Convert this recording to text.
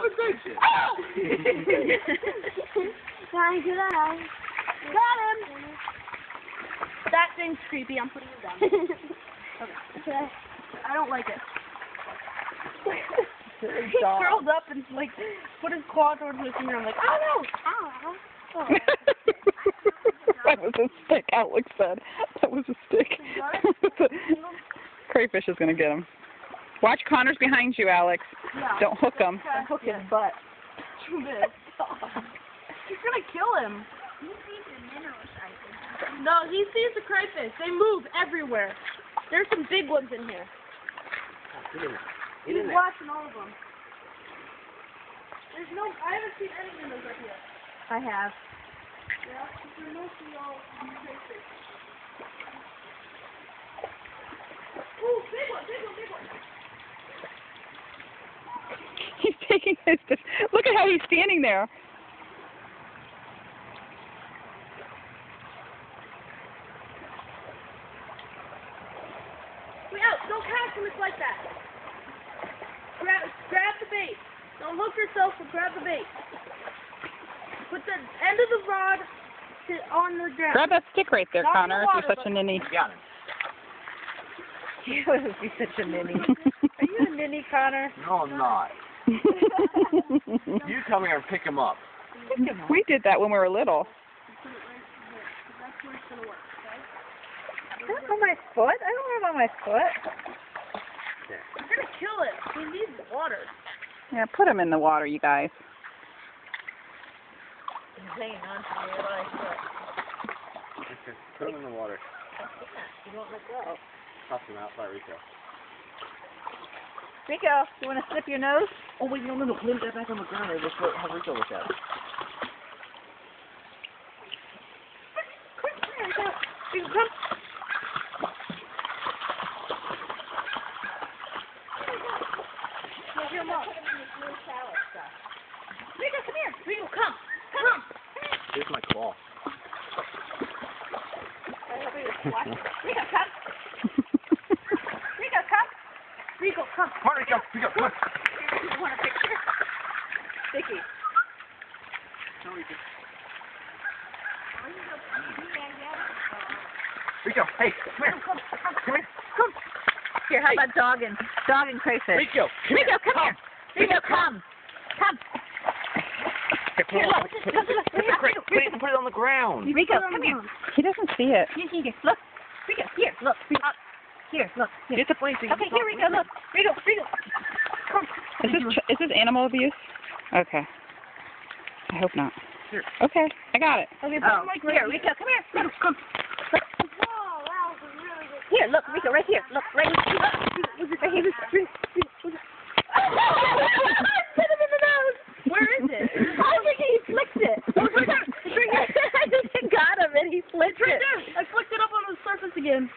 conversation. Got him! That thing's creepy. I'm putting it down. Okay. I don't like it. He curled up and like put his claw towards my finger. I'm like, oh no! Oh. That was a stick, Alex said. That was a stick. Crayfish is going to get him. Watch Connor's behind you, Alex. Yeah. Don't hook him. Hook his butt. Too big. He's going to kill him. He sees the minerals, I think. No, he sees the crayfish. They move everywhere. There's some big ones in here. He's watching all of them. I haven't seen any of those right here. I have. Yeah, they're mostly all crayfish. Ooh, big one. He's taking his... Look at how he's standing there. Wait out! Don't catch him, it's like that. Grab the bait. Don't hook yourself, but grab the bait. Put the end of the rod on the ground. Grab that stick right there, Not in the Connor, if water, you're such a ninny. Got him. You would be such a ninny. Are you a ninny, Connor? No, I'm not. You come here and pick him up. We did that when we were little. That's where it's gonna work, okay? Is that on my foot? I don't have it on my foot. You're gonna kill it. He needs water. Yeah, put him in the water, you guys. He's hanging on to me with my foot. Okay, put him in the water. He won't let go. Toss him out by Rico. Rico, you want to snip your nose? Oh, wait, no. Put him back on the ground. Or just have Rico look at it. Quick, here, Rico. Rico, come. Your mom. Rico, come here. Rico, come. Come. Here's my claw. Rico, come. Rico, come. Rico, come. Come on, Rico. Rico, come on. You want a picture? Vicky. Rico, hey, come here. Come here. Here, how about dog and crayfish? Rico, come Rico, come here. Rico, come. Come. Hey, put it on the ground. Rico, come here. He doesn't see it. Here, look. Rico, here, look. Here, look. Here. Get the place. Okay, here, Rico, look. Rico. Come. Is this animal abuse? Okay. I hope not. Here. Okay, I got it. Okay, Oh, here, Rico, come here. Come. Here, look, Rico, right here. Look, right here. Right here. Put him in the nose. Where is it? I think he flicked it. I just got him and he flicked Right it. there. I flicked it up on the surface again.